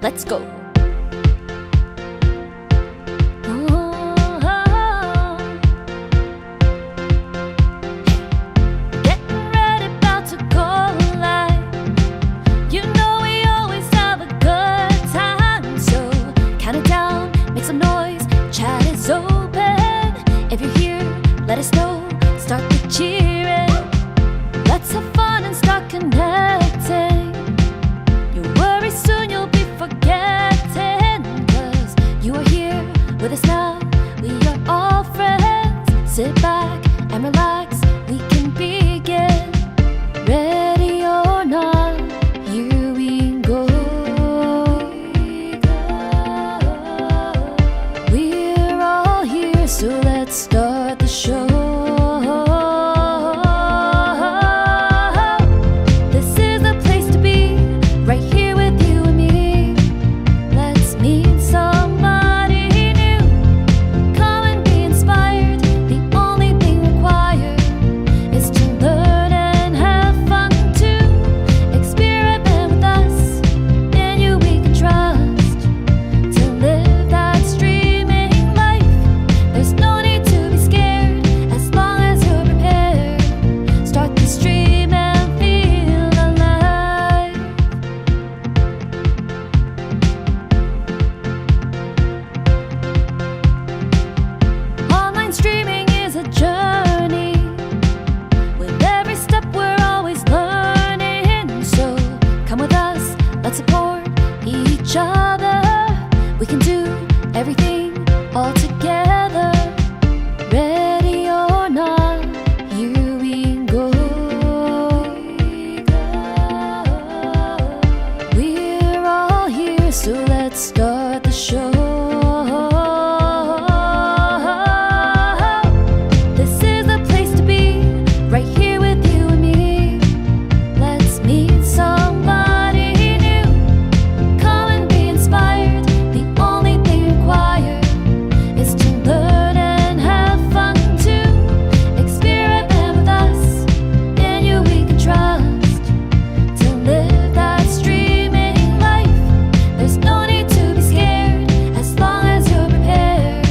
Let's go. Getting ready, about to go live. You know we always have a good time, so count it down, make some noise. Chat is open. If you're here, let us know. Start the cheering. Let's have fun and start connecting. Your worries soon you'll be forgetting, 'cause you are here with us now. We are all friends. Sit back and relax, we can begin. Ready or not, here we go. We're all here, so let's start the show. This is the place to be, right here with you and me. Let's meet somebody new. Come and be inspired. The only thing required is to learn and have fun too. Experiment with us, in you we can trust. To live that streaming life, there's no need to be scared, as long as you're prepared. Start the stream and feel alive. Online streaming is a journey. With every step we're always learning. So come with us, let's support each other. We can do everything all together. Ready or not, here we go. We're all here, so let's start the show. This is the place to be, right here with you and me. Let's meet somebody new. Come and be inspired. The only thing required is to learn and have fun too. Experiment with us, in you we can trust. To live that streaming life, there's no need to be scared, as long as you're prepared.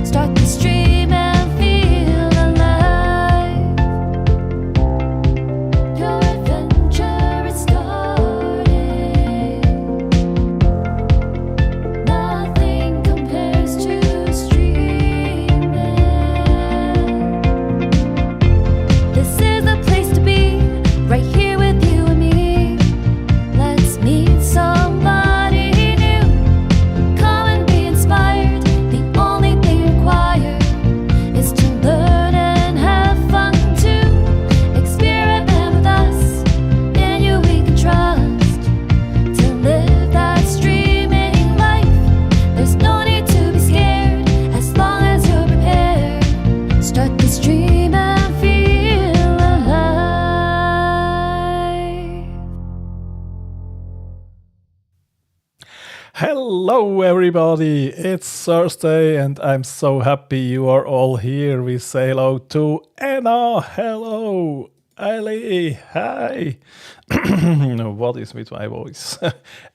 Start the stream and feel alive. Your adventure is starting. Nothing compares to streaming. This is the place to be, right here with you and me. Let's meet somebody new. Come and be inspired. The only thing required is to learn and have fun too. Experiment with us, in you we can trust. To live that streaming life, there's no need to be scared, as long as you're prepared. Start the stream and feel alive. Hello, everybody. It's Thursday, and I'm so happy you are all here. We say hello to Anna. Hello, Ali. Hi. What is with my voice?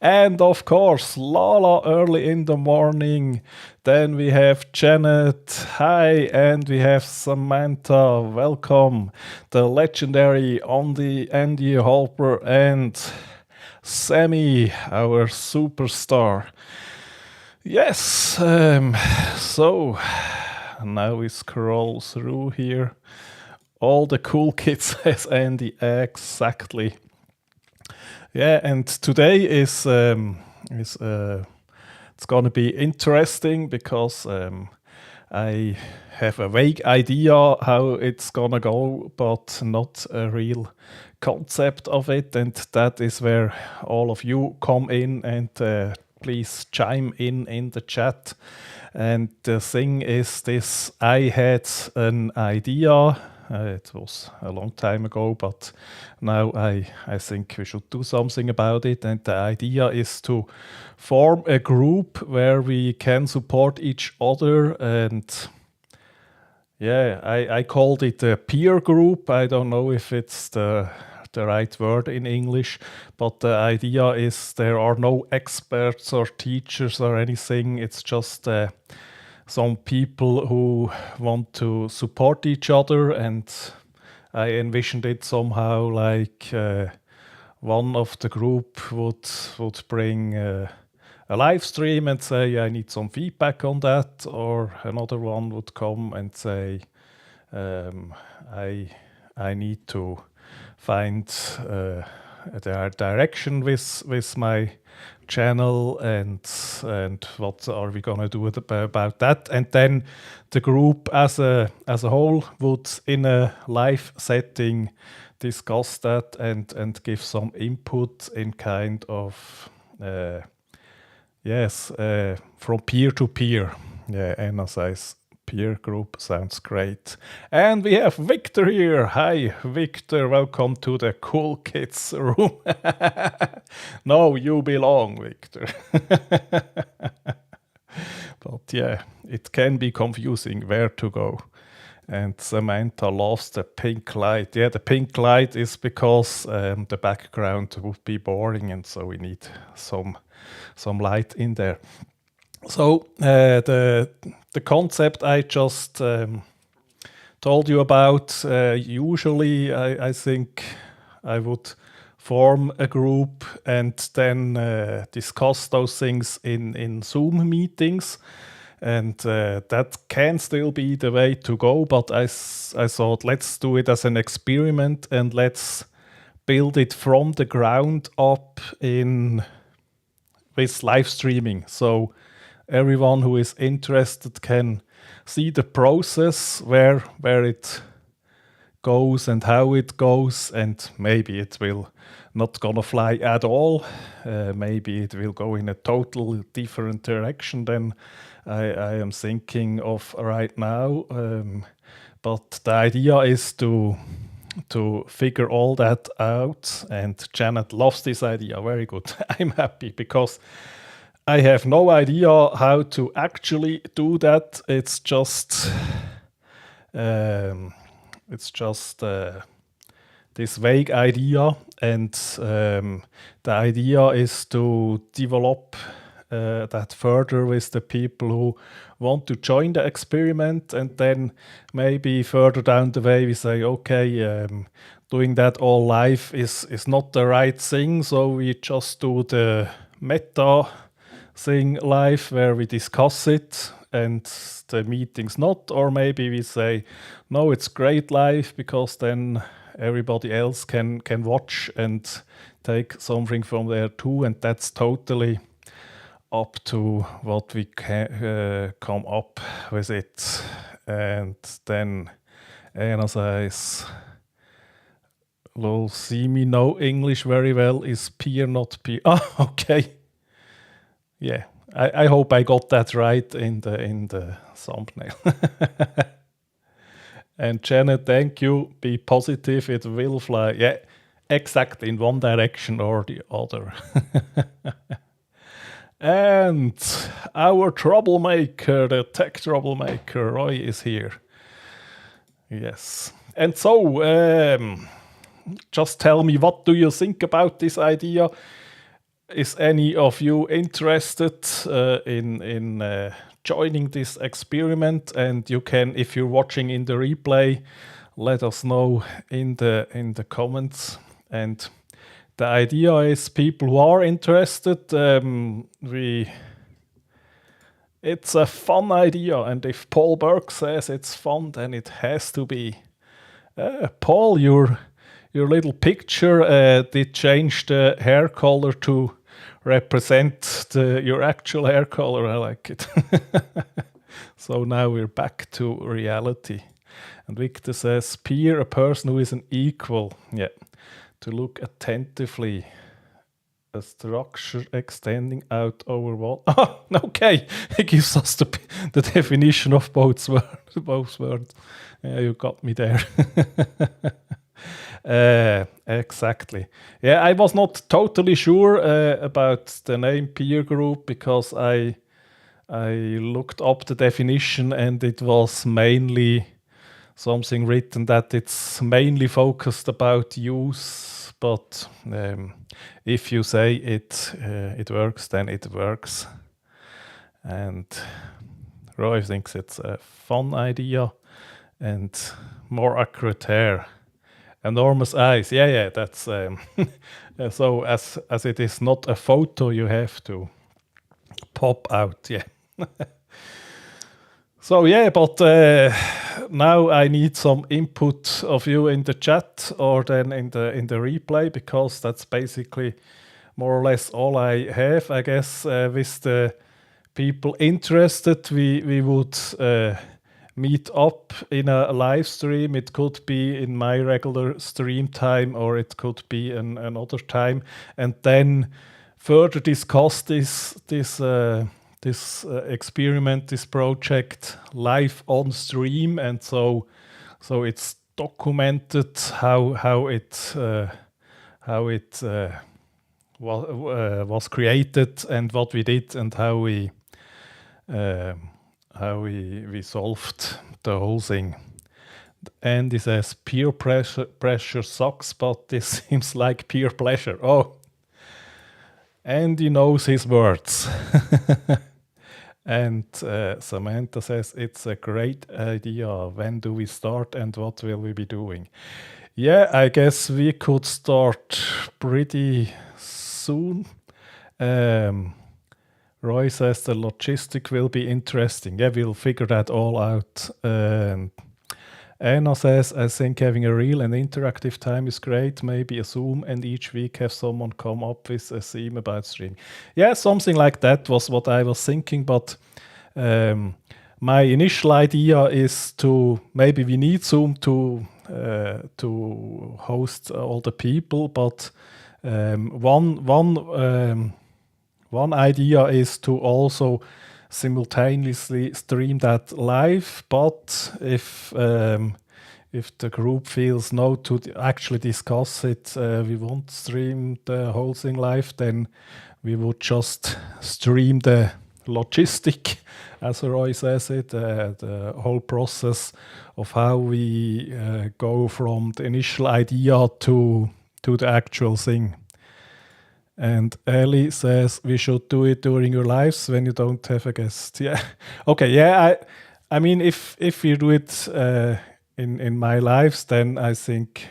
And of course, Lala early in the morning. Then we have Janet. Hi. And we have Samantha. Welcome. The legendary Andy Halper and Sammy, our superstar. Yes, so now we scroll through here. All the cool kids as Andy, exactly. Yeah, and today is it's gonna be interesting because I have a vague idea how it's gonna go, but not a real concept of it, and that is where all of you come in and please chime in the chat. And the thing is this: I had an idea. It was a long time ago, but now I think we should do something about it. And the idea is to form a group where we can support each other. And yeah, I called it a peer group. I don't know if it's the the right word in English, but the idea is there are no experts or teachers or anything. It's just some people who want to support each other, and I envisioned it somehow like one of the group would bring a live stream and say, I need some feedback on that, or another one would come and say, I need to find the direction with my channel, and what are we gonna do about that? And then the group as a whole would, in a live setting, discuss that and give some input in kind of from peer to peer. Yeah, NSI's peer group sounds great. And we have Victor here. Hi, Victor. Welcome to the Cool Kids room. No, you belong, Victor. But yeah, it can be confusing where to go. And Samantha loves the pink light. Yeah, the pink light is because the background would be boring, and so we need some light in there. So the concept I just told you about, usually I think I would form a group and then discuss those things in Zoom meetings. And that can still be the way to go, but I thought, let's do it as an experiment and let's build it from the ground up with live streaming. So everyone who is interested can see the process, where it goes and how it goes, and maybe it will not gonna fly at all. Maybe it will go in a total different direction than I am thinking of right now. But the idea is to figure all that out, and Janet loves this idea. Very good. I'm happy because I have no idea how to actually do that. It's just this vague idea, and the idea is to develop that further with the people who want to join the experiment, and then maybe further down the way we say, okay, doing that all live is not the right thing, so we just do the meta thing live where we discuss it and the meetings not, or maybe we say, no, it's great live because then everybody else can watch and take something from there too, and that's totally up to what we can come up with it. And then Anna says, lol, see me know English very well, is peer not peer. Ah, okay. Yeah, I hope I got that right in the thumbnail. And Janet, thank you. Be positive, it will fly. Yeah, exactly, in one direction or the other. And our troublemaker, the tech troublemaker, Roy, is here. Yes. And so, just tell me, what do you think about this idea? Is any of you interested in joining this experiment? And you can, if you're watching in the replay, let us know in the comments. And the idea is, people who are interested, it's a fun idea, and if Paul Burke says it's fun, then it has to be. Paul, your little picture did change the hair color to represent your actual hair color. I like it. So now we're back to reality. And Victor says, peer, a person who is an equal. Yeah. To look attentively, a structure extending out over what? Oh, okay. It gives us the definition of both words. Yeah, you got me there. Exactly. Yeah, I was not totally sure about the name peer group because I looked up the definition and it was mainly something written that it's mainly focused about use but if you say it works, then it works. And Roy thinks it's a fun idea and more accurate hair. Enormous eyes. Yeah, that's so as it is not a photo you have to pop out. Yeah. So yeah, but now I need some input of you in the chat or then in the replay, because that's basically more or less all I have. I guess with the people interested, we would meet up in a live stream. It could be in my regular stream time, or it could be another time, and then further discuss this experiment, this project live on stream. And so it's documented how it was created and what we did and how we solved the whole thing. And he says peer pressure sucks, but this seems like peer pleasure. Oh, and he knows his words. And Samantha says it's a great idea. When do we start and what will we be doing? Yeah, I guess we could start pretty soon. Roy says the logistic will be interesting. Yeah, we'll figure that all out. Anna says, I think having a real and interactive time is great. Maybe a Zoom and each week have someone come up with a theme about streaming. Yeah, something like that was what I was thinking. But my initial idea is to, maybe we need Zoom to host all the people. But one idea is to also simultaneously stream that live, but if the group feels no to actually discuss it, we won't stream the whole thing live, then we would just stream the logistic, as Roy says it, the whole process of how we go from the initial idea to the actual thing. And Ellie says we should do it during your lives when you don't have a guest. Yeah. Okay. Yeah. I mean, if we do it in my lives, then I think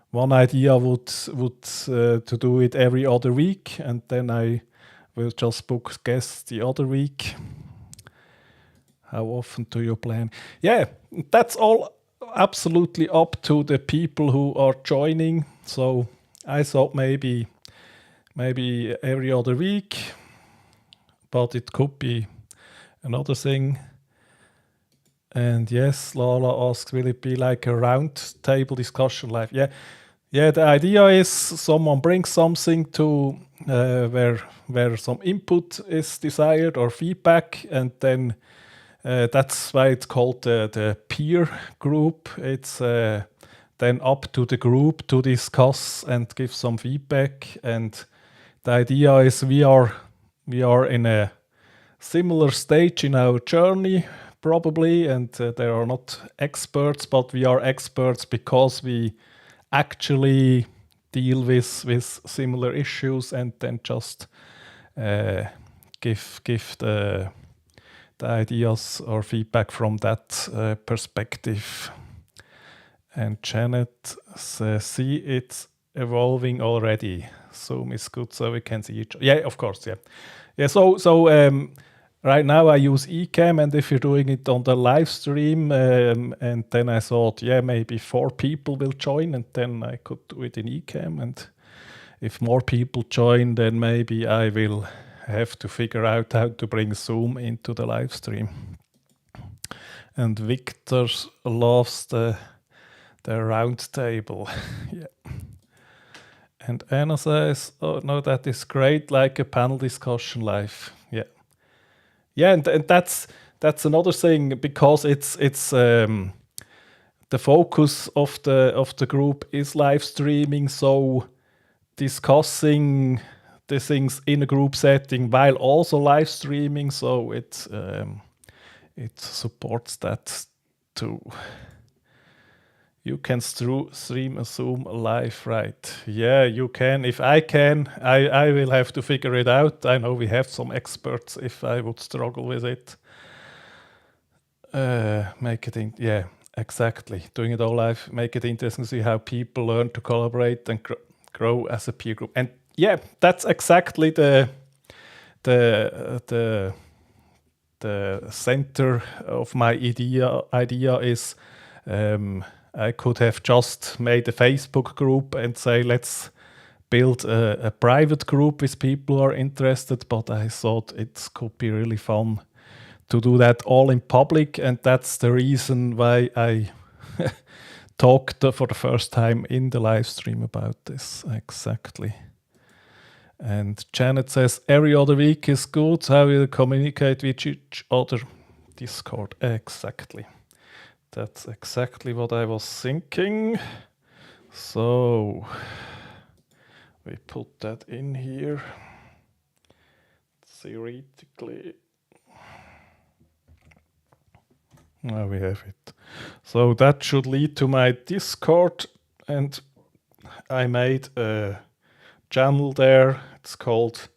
one idea would to do it every other week, and then I will just book guests the other week. How often do you plan? Yeah, that's all absolutely up to the people who are joining. So I thought maybe every other week, but it could be another thing. And yes, Lala asks, will it be like a round table discussion live? Yeah, the idea is someone brings something to where some input is desired or feedback, and then that's why it's called the peer group. It's then up to the group to discuss and give some feedback. And the idea is we are in a similar stage in our journey, probably, and there are not experts, but we are experts because we actually deal with similar issues, and then just give the ideas or feedback from that perspective. And Janet says, see, it's evolving already. Zoom is good, so we can see each other. Yeah, of course, yeah. So right now I use Ecamm, and if you're doing it on the live stream, and then I thought, yeah, maybe 4 people will join, and then I could do it in Ecamm. And if more people join, then maybe I will have to figure out how to bring Zoom into the live stream. And Victor loves the round table. Yeah. And Anna says, oh no, that is great, like a panel discussion live. Yeah. Yeah, and that's another thing, because it's the focus of the group is live streaming, so discussing the things in a group setting while also live streaming, so it supports that too. You can stream a Zoom live, right? Yeah, you can. If I can, I will have to figure it out. I know we have some experts if I would struggle with it. Make it yeah, exactly. Doing it all live, make it interesting to see how people learn to collaborate and grow as a peer group. And yeah, that's exactly the center of my idea is I could have just made a Facebook group and say, let's build a private group with people who are interested, but I thought it could be really fun to do that all in public, and that's the reason why I talked for the first time in the live stream about this. Exactly. And Janet says, every other week is good. How will you communicate with each other? Discord. Exactly. That's exactly what I was thinking. So we put that in here. Theoretically. Now we have it. So that should lead to my Discord, and I made a channel there. It's called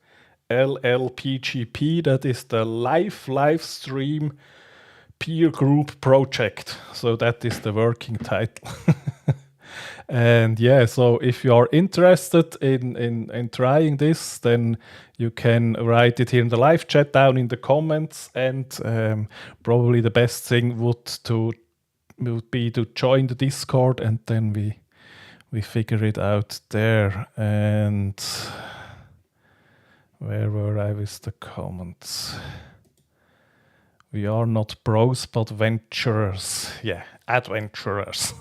LLPGP. That is the live stream peer group project. So that is the working title. And yeah, so if you are interested in trying this, then you can write it here in the live chat down in the comments. And probably the best thing would be to join the Discord, and then we figure it out there. And where were I with the comments? We are not pros, but venturers. Yeah, adventurers.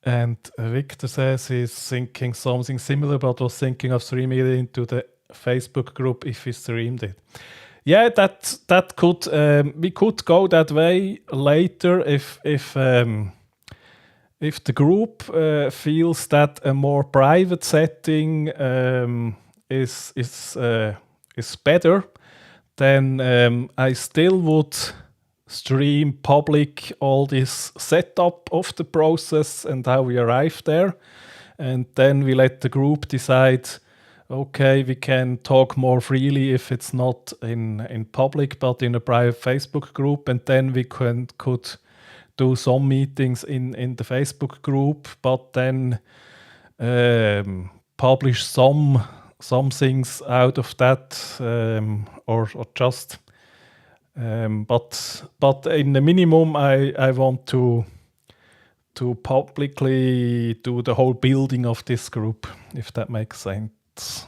And Victor says he's thinking something similar, but was thinking of streaming it into the Facebook group if he streamed it. Yeah, that could we could go that way later if the group feels that a more private setting is better, then I still would stream public all this setup of the process and how we arrive there, and then we let the group decide, okay, we can talk more freely if it's not in public but in a private Facebook group, and then we could do some meetings in the Facebook group, but then publish some things out of that, or just but in the minimum I want to publicly do the whole building of this group, if that makes sense.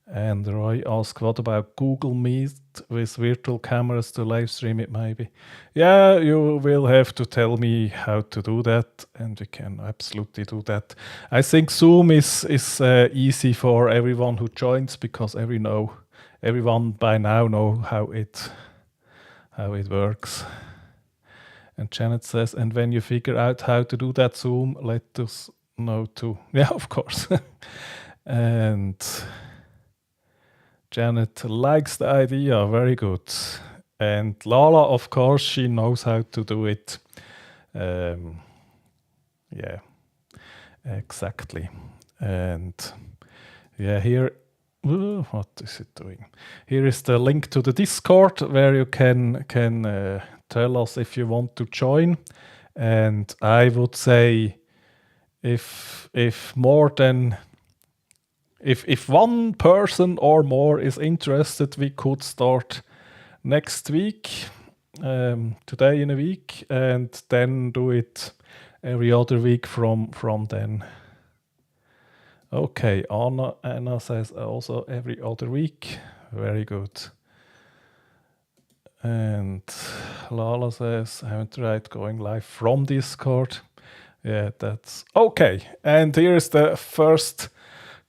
And Roy asked, what about Google Meet with virtual cameras to live stream it maybe? Yeah, you will have to tell me how to do that, and we can absolutely do that. I think Zoom is easy for everyone who joins, because everyone by now know how it works. And Janet says, and when you figure out how to do that Zoom, let us know too. Yeah, of course. And Janet likes the idea, very good. And Lala, of course, she knows how to do it. Yeah, exactly. And yeah, here, what is it doing? Here is the link to the Discord where you can tell us if you want to join. And I would say if one person or more is interested, we could start next week, today in a week, and then do it every other week from then. Okay, Anna says also every other week. Very good. And Lala says, I haven't tried going live from Discord. Yeah, that's okay. And here's the first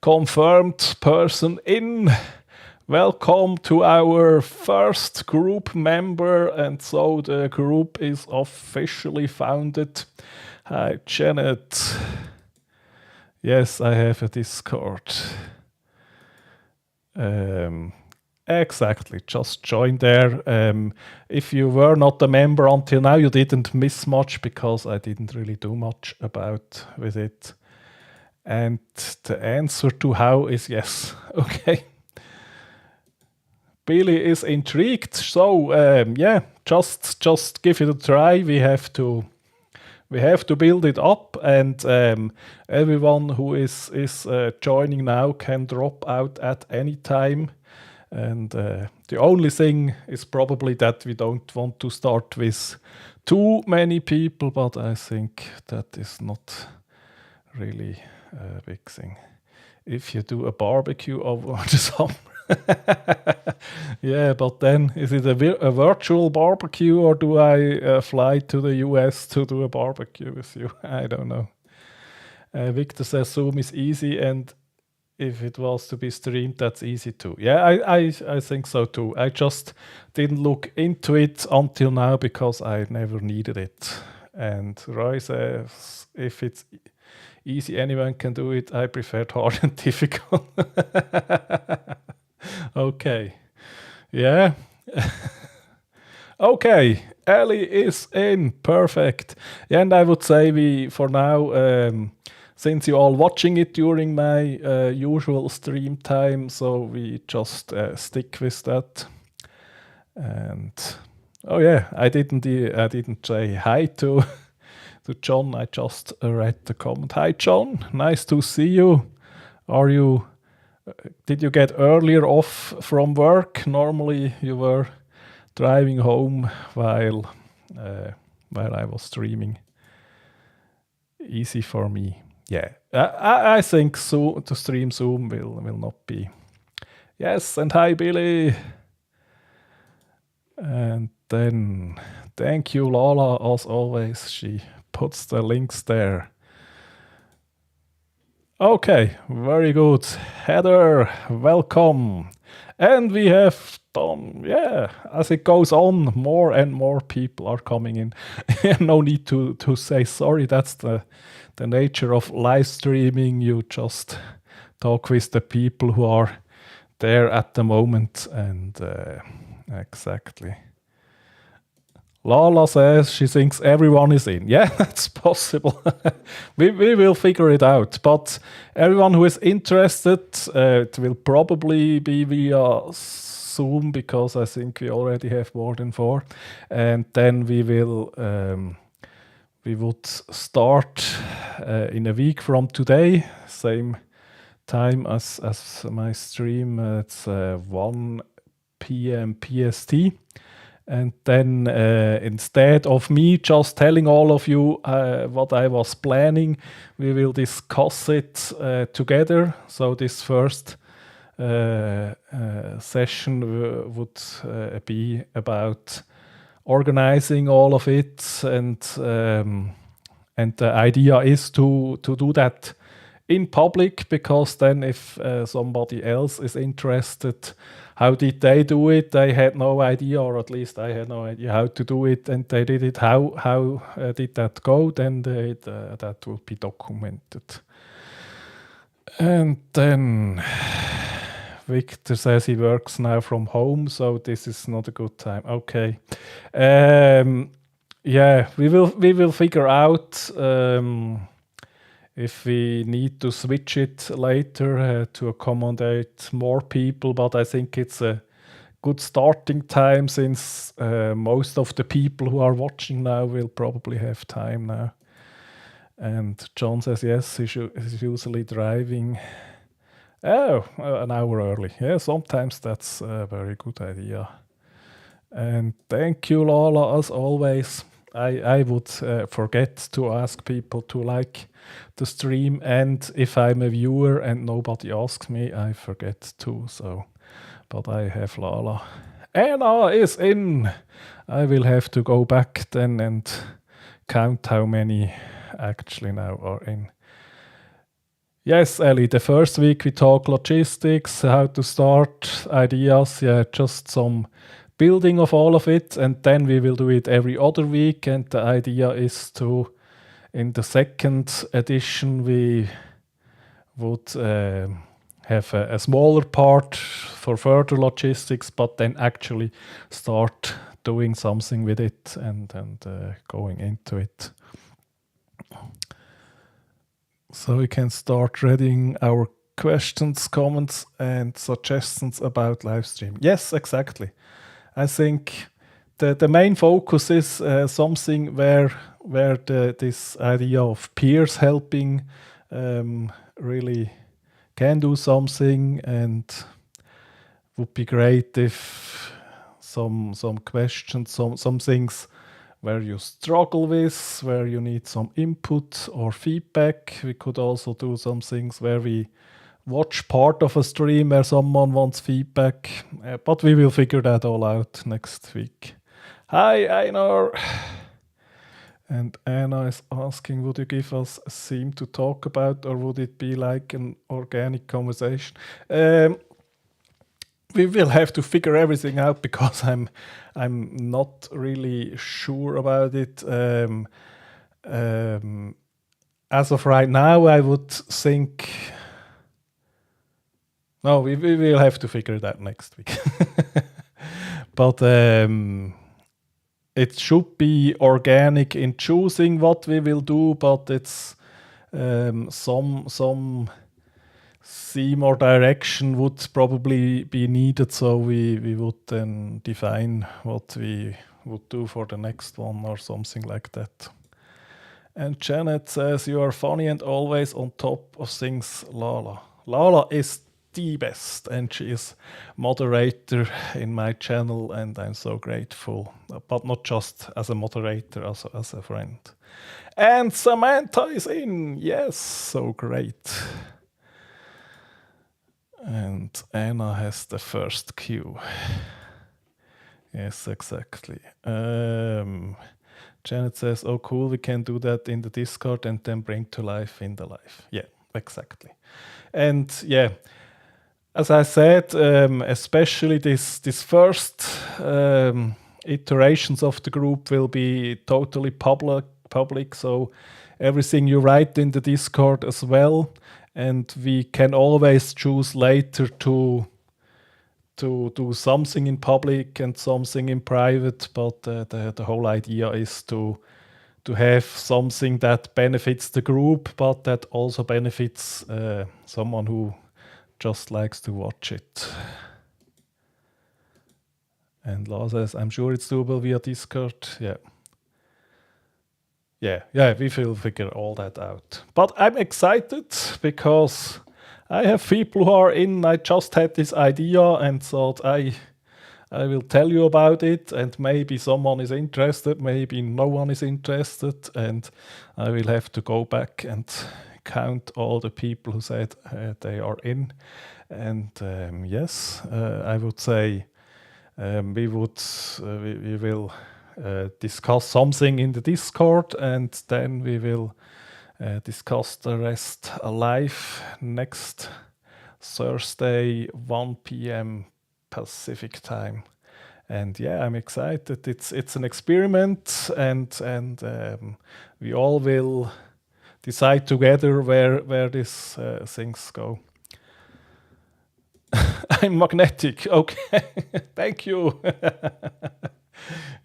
confirmed person in. Welcome to our first group member, and so the group is officially founded. Hi, Janet. Yes, I have a Discord. Exactly. Just join there. If you were not a member until now, you didn't miss much because I didn't really do much about with it. And the answer to how is yes. Okay. Billy is intrigued. So yeah, just give it a try. We have to build it up, and everyone who is joining now can drop out at any time. And the only thing is probably that we don't want to start with too many people, but I think that is not really a big thing. If you do a barbecue over the summer. Yeah, but then is it a virtual barbecue, or do I fly to the US to do a barbecue with you? I don't know. Victor says Zoom is easy, and if it was to be streamed, that's easy too. Yeah, I think so too. I just didn't look into it until now because I never needed it. And Roy says, if it's easy, anyone can do it. I preferred hard and difficult. Okay. Yeah. Okay. Ellie is in. Perfect. Yeah, and I would say we, for now, since you all watching it during my usual stream time, so we just stick with that. And oh yeah, I didn't say hi to to John. I just read the comment. Hi John, nice to see you. Did you get earlier off from work? Normally you were driving home while I was streaming. Easy for me. Yeah, I think so. To stream Zoom will not be. Yes, and hi Billy. And then thank you Lala, as always. She puts the links there. Okay, very good. Heather, welcome. And we have done, yeah, as it goes on, more and more people are coming in. No need to say sorry, that's the nature of live streaming. You just talk with the people who are there at the moment, and exactly. Lala says she thinks everyone is in. Yeah, that's possible. we will figure it out. But everyone who is interested, it will probably be via Zoom, because I think we already have more than 4. And then we would start in a week from today, same time as my stream. It's 1 p.m. PST. And then instead of me just telling all of you what I was planning, we will discuss it together. So this first session would be about organizing all of it, and the idea is to do that in public, because then if somebody else is interested, how did they do it? They had no idea, or at least I had no idea how to do it, and they did it. How did that go? Then that will be documented. And then Victor says he works now from home, so this is not a good time. Okay. Yeah, we will figure out if we need to switch it later to accommodate more people, but I think it's a good starting time, since most of the people who are watching now will probably have time now. And John says yes, he's usually driving an hour early. Yeah, sometimes that's a very good idea. And thank you, Lala, as always. I would forget to ask people to like the stream, and if I'm a viewer and nobody asks me, I forget too. So, but I have Lala. Anna is in. I will have to go back then and count how many actually now are in. Yes, Ellie, the first week we talk logistics, how to start, ideas, yeah, just some building of all of it, and then we will do it every other week. And the idea is to, in the second edition, we would have a smaller part for further logistics, but then actually start doing something with it and going into it. So we can start reading our questions, comments, and suggestions about live stream. Yes, exactly. I think the main focus is something where this idea of peers helping really can do something, and would be great if some questions, some things where you struggle with, where you need some input or feedback. We could also do some things where we watch part of a stream where someone wants feedback, but we will figure that all out next week. Hi, Einar. And Anna is asking, would you give us a theme to talk about, or would it be like an organic conversation? We will have to figure everything out because I'm not really sure about it. As of right now, I would think. No, we will have to figure it out next week. But it should be organic in choosing what we will do, but it's some theme or direction would probably be needed, so we would then define what we would do for the next one or something like that. And Janet says, you are funny and always on top of things, Lala. Lala is the best, and she is moderator in my channel, and I'm so grateful, but not just as a moderator, also as a friend. And Samantha is in. Yes, so great. And Anna has the first cue. Yes, exactly. Janet says, oh cool, we can do that in the Discord and then bring to life in the live. Yeah, exactly. And yeah, as I said, especially this first iterations of the group will be totally public, so everything you write in the Discord as well, and we can always choose later to do something in public and something in private, but the whole idea is to have something that benefits the group, but that also benefits someone who just likes to watch it. And Law says, I'm sure it's doable via Discord. Yeah, we will figure all that out. But I'm excited because I have people who are in. I just had this idea and thought I will tell you about it, and maybe someone is interested, maybe no one is interested, and I will have to go back and count all the people who said they are in. And yes, I would say we will discuss something in the Discord, and then we will discuss the rest live next Thursday, 1 p.m. Pacific time. And yeah, I'm excited. It's an experiment, and we all will decide together where these things go. I'm magnetic. Okay, thank you.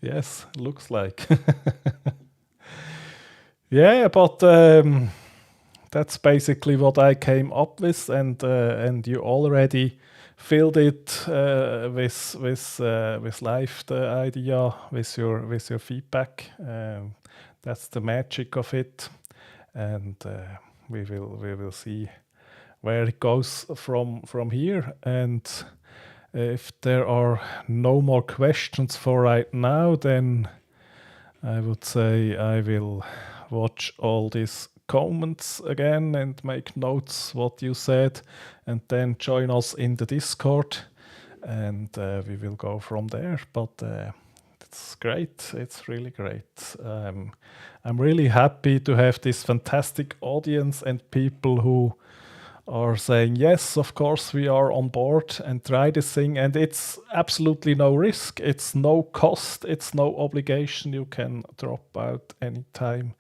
Yes, looks like. Yeah, but that's basically what I came up with, and you already filled it with live, the idea, with your feedback. That's the magic of it, and we will see where it goes from here. And if there are no more questions for right now, then I would say I will watch all these comments again and make notes what you said, and then join us in the Discord, and we will go from there. But it's great. It's really great. I'm really happy to have this fantastic audience and people who are saying, yes, of course, we are on board and try this thing. And it's absolutely no risk. It's no cost. It's no obligation. You can drop out anytime.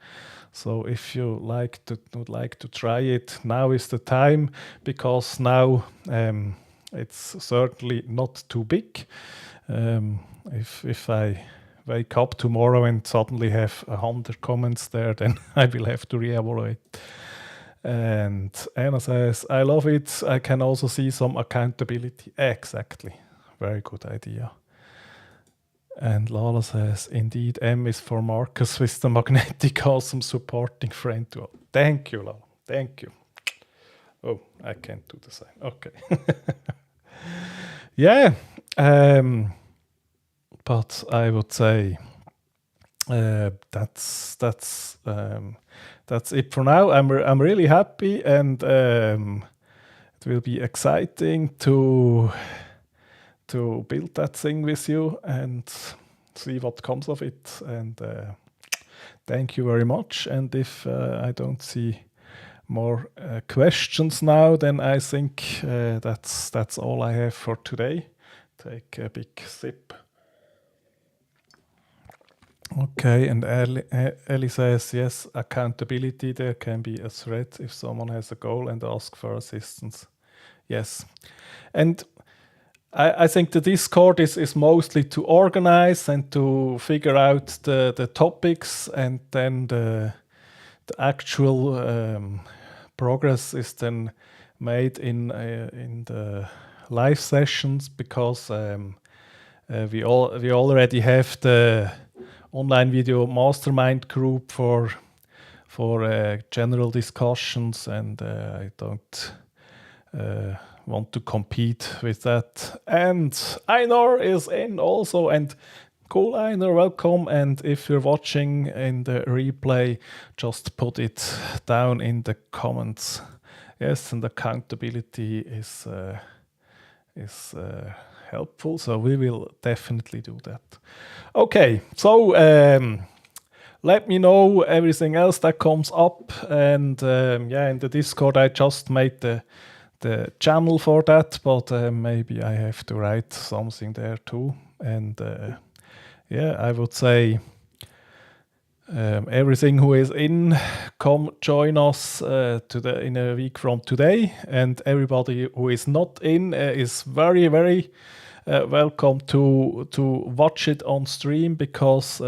So if you would like to try it, now is the time, because now it's certainly not too big. If I wake up tomorrow and suddenly have 100 comments there, then I will have to reevaluate. And Anna says, I love it. I can also see some accountability. Exactly. Very good idea. And Lala says, indeed, M is for Marcus with the magnetic, awesome supporting friend. Thank you, Lala. Thank you. Oh, I can't do the same. Okay. Yeah. But I would say that's it for now. I'm really happy, and it will be exciting to build that thing with you and see what comes of it. And thank you very much. And if I don't see more questions now, then I think that's all I have for today. Take a big sip. Okay, and Ellie says, yes, accountability. There can be a threat if someone has a goal and ask for assistance. Yes. And I think the Discord is mostly to organize and to figure out the topics, and then the actual progress is then made in the live sessions, because we already have the online video mastermind group for general discussions, and I don't want to compete with that. And Einar is in also, and cool, Einar, welcome. And if you're watching in the replay, just put it down in the comments. Yes, and accountability is helpful, so we will definitely do that. Okay, so let me know everything else that comes up, and yeah, in the Discord I just made the channel for that, but maybe I have to write something there too. And yeah, I would say everything who is in, come join us in a week from today, and everybody who is not in is very, very welcome to watch it on stream, because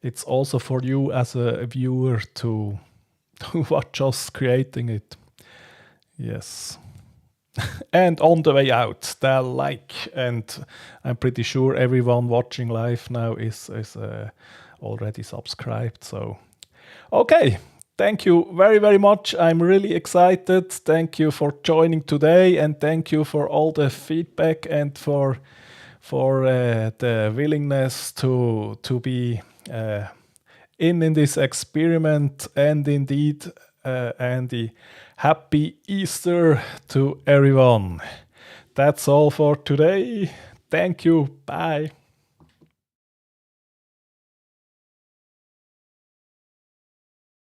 it's also for you as a viewer to watch us creating it. Yes. And on the way out, the like, and I'm pretty sure everyone watching live now is already subscribed. So, okay, thank you very, very much. I'm really excited. Thank you for joining today, and thank you for all the feedback and for the willingness to be in this experiment. And indeed, Andy, happy Easter to everyone. That's all for today. Thank you. Bye.